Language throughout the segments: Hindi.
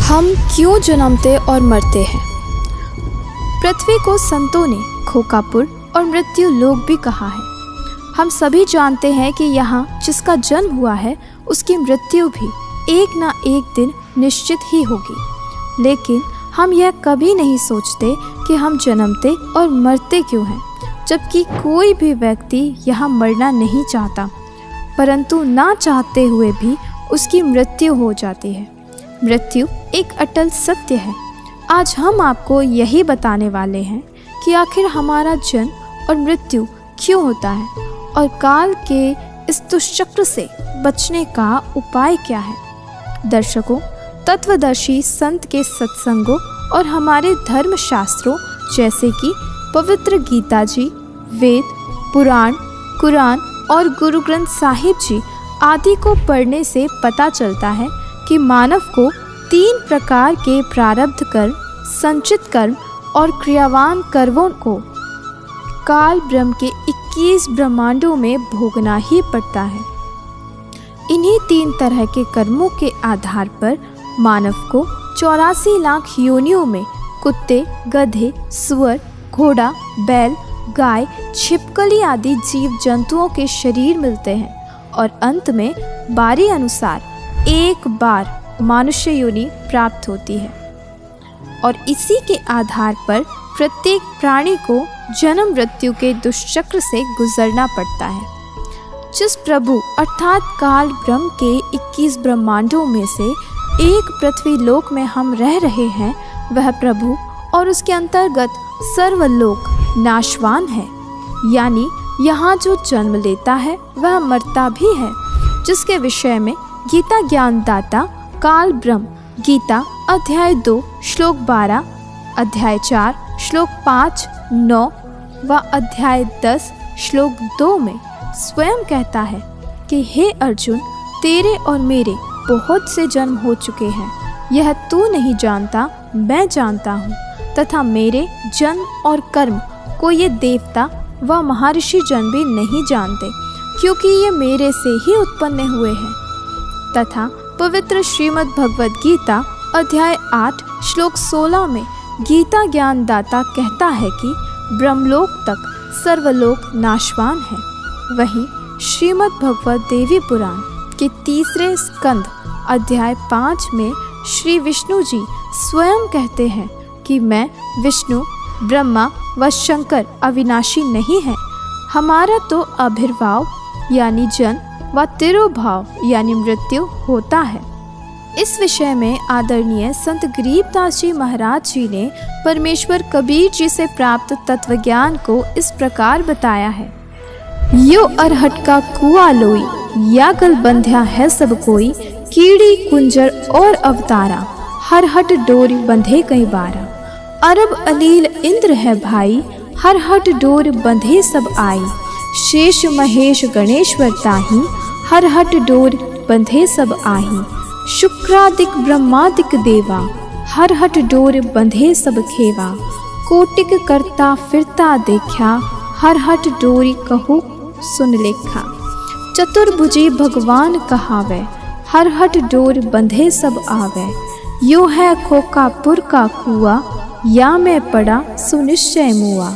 हम क्यों जन्मते और मरते हैं? पृथ्वी को संतों ने खोकापुर और मृत्यु लोक भी कहा है। हम सभी जानते हैं कि यहाँ जिसका जन्म हुआ है उसकी मृत्यु भी एक ना एक दिन निश्चित ही होगी। लेकिन हम यह कभी नहीं सोचते कि हम जन्मते और मरते क्यों हैं, जबकि कोई भी व्यक्ति यहाँ मरना नहीं चाहता, परंतु ना चाहते हुए भी उसकी मृत्यु हो जाती है। मृत्यु एक अटल सत्य है। आज हम आपको यही बताने वाले हैं कि आखिर हमारा जन्म और मृत्यु क्यों होता है और काल के इस दुष्चक्र से बचने का उपाय क्या है। दर्शकों, तत्वदर्शी संत के सत्संगों और हमारे धर्म शास्त्रों जैसे कि पवित्र गीता जी, वेद, पुराण, कुरान और गुरु ग्रंथ साहिब जी आदि को पढ़ने से पता चलता है कि मानव को 3 प्रकार के प्रारब्ध कर्म, संचित कर्म और क्रियावान कर्मों को काल ब्रह्म के 21 ब्रह्मांडों में भोगना ही पड़ता है। इन्हीं 3 तरह के कर्मों के आधार पर मानव को 84 लाख योनियों में कुत्ते, गधे, सुअर, घोड़ा, बैल, गाय, छिपकली आदि जीव जंतुओं के शरीर मिलते हैं और अंत में बारी अनुसार एक बार मनुष्य योनि प्राप्त होती है। और इसी के आधार पर प्रत्येक प्राणी को जन्म मृत्यु के दुष्चक्र से गुजरना पड़ता है। जिस प्रभु अर्थात काल ब्रह्म के 21 ब्रह्मांडों में से एक पृथ्वी लोक में हम रह रहे हैं, वह प्रभु और उसके अंतर्गत सर्वलोक नाशवान है, यानी यहाँ जो जन्म लेता है वह मरता भी है, जिसके विषय में गीता ज्ञानदाता काल ब्रह्म गीता अध्याय 2 श्लोक 12, अध्याय 4 श्लोक 5, 9 व अध्याय 10 श्लोक 2 में स्वयं कहता है कि हे अर्जुन, तेरे और मेरे बहुत से जन्म हो चुके हैं, यह तू नहीं जानता, मैं जानता हूँ, तथा मेरे जन्म और कर्म को ये देवता व महर्षि जन भी नहीं जानते, क्योंकि ये मेरे से ही उत्पन्न हुए हैं। तथा पवित्र श्रीमद् भगवद गीता अध्याय 8 श्लोक 16 में गीता ज्ञानदाता कहता है कि ब्रह्मलोक तक सर्वलोक नाशवान है। वहीं श्रीमद् भगवद देवी पुराण के 3 स्कंद अध्याय 5 में श्री विष्णु जी स्वयं कहते हैं कि मैं विष्णु, ब्रह्मा व शंकर अविनाशी नहीं है। हमारा तो आविर्भाव यानी जन्म व तिरोभाव यानी मृत्यु होता है। इस विषय में आदरणीय संत गरीबदास जी महाराज जी ने परमेश्वर कबीर जी से प्राप्त तत्वज्ञान को इस प्रकार बताया है। यो अरहट का कुआ लोई, या गल बंध्या है सब कोई, कीड़ी कुंजर और अवतारा, हर हट डोर बंधे कई बारा। अरब अलील इंद्र है भाई, हर हट डोर बंधे सब आई, शेष महेश गणेश्वर ताही, हर हट डोर बंधे सब आही। शुक्रादिक ब्रह्मादिक देवा, हर हट डोर बंधे सब खेवा। कोटिक करता फिरता देखा, हर हट डोरी कहू सुन लेखा। चतुर्भुजी भगवान कहावे, हर हट डोर बंधे सब आवे। यो है खोकापुर का कुआ, या मैं पड़ा सुनिश्चय मुआ।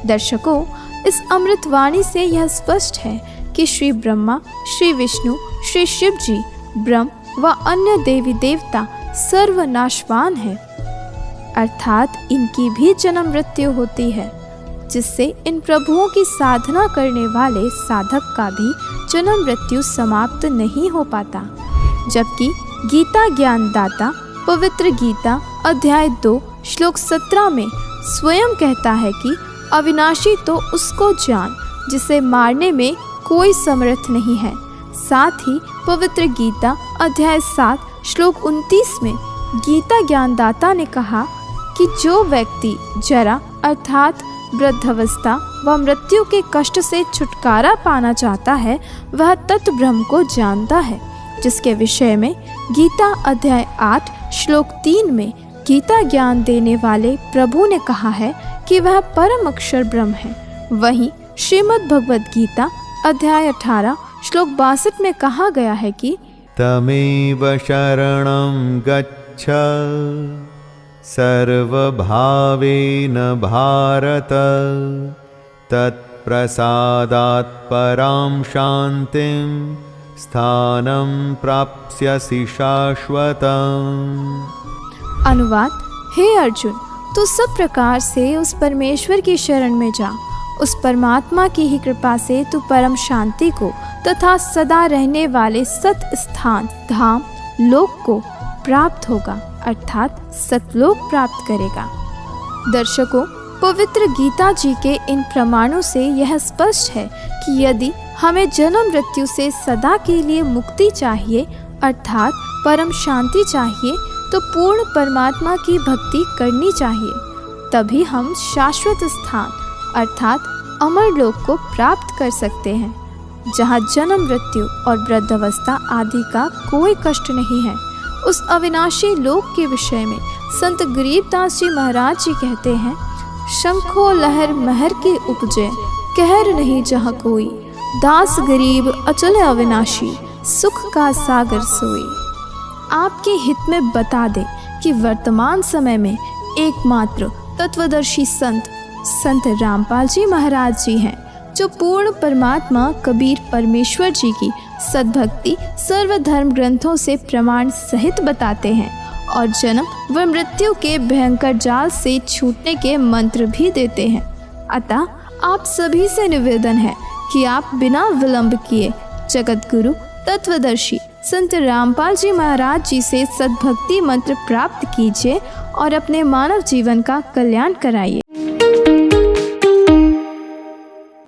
दर्शकों, इस अमृतवाणी से यह स्पष्ट है कि श्री ब्रह्मा, श्री विष्णु, श्री शिव जी, ब्रह्म व अन्य देवी देवता सर्वनाशवान है, अर्थात इनकी भी जन्म मृत्यु होती है, जिससे इन प्रभुओं की साधना करने वाले साधक का भी जन्म मृत्यु समाप्त नहीं हो पाता। जबकि गीता ज्ञानदाता पवित्र गीता अध्याय 2 श्लोक 17 में स्वयं कहता है कि अविनाशी तो उसको जान जिसे मारने में कोई समर्थ नहीं है। साथ ही पवित्र गीता अध्याय 7 श्लोक 29 में गीता ज्ञानदाता ने कहा कि जो व्यक्ति जरा अर्थात वृद्धावस्था व मृत्यु के कष्ट से छुटकारा पाना चाहता है, वह तत्व ब्रह्म को जानता है, जिसके विषय में गीता अध्याय 8 श्लोक 3 में गीता ज्ञान देने वाले प्रभु ने कहा है कि वह परम अक्षर ब्रह्म है। वहीं श्रीमद् भगवद गीता अध्याय 18 श्लोक 62 में कहा गया है कि तमेव शरणं गच्छ गच्छ सर्वभावेन भारत तत्प्रसादात् परां शान्तिं स्थानं प्राप्स्यसि शाश्वतम्। अनुवाद। हे अर्जुन, तू सब प्रकार से उस परमेश्वर की शरण में जा। उस परमात्मा की ही कृपा से तू परम शांति को तथा सदा रहने वाले सत स्थान धाम लोक को प्राप्त होगा, अर्थात सतलोक प्राप्त करेगा। दर्शकों, पवित्र गीता जी के इन प्रमाणों से यह स्पष्ट है कि यदि हमें जन्म मृत्यु से सदा के लिए मुक्ति चाहिए, अर्थात परम शांति चाहिए, तो पूर्ण परमात्मा की भक्ति करनी चाहिए। तभी हम शाश्वत स्थान अर्थात अमर लोक को प्राप्त कर सकते हैं, जहाँ जन्म मृत्यु और वृद्धावस्था आदि का कोई कष्ट नहीं है। उस अविनाशी लोक के विषय में संत गरीबदास जी महाराज जी कहते हैं, शंखो लहर महर के उपजे, कहर नहीं जहाँ कोई, दास गरीब अचल अविनाशी, सुख का सागर सोई। आपके हित में बता दें कि वर्तमान समय में एकमात्र तत्वदर्शी संत रामपाल जी महाराज जी हैं, जो पूर्ण परमात्मा कबीर परमेश्वर जी की सद्भक्ति सर्वधर्म ग्रंथों से प्रमाण सहित बताते हैं और जन्म व मृत्यु के भयंकर जाल से छूटने के मंत्र भी देते हैं। अतः आप सभी से निवेदन है कि आप बिना विलंब किए जगत गुरु तत्वदर्शी संत रामपाल जी महाराज जी से सद्भक्ति मंत्र प्राप्त कीजिए और अपने मानव जीवन का कल्याण कराइए।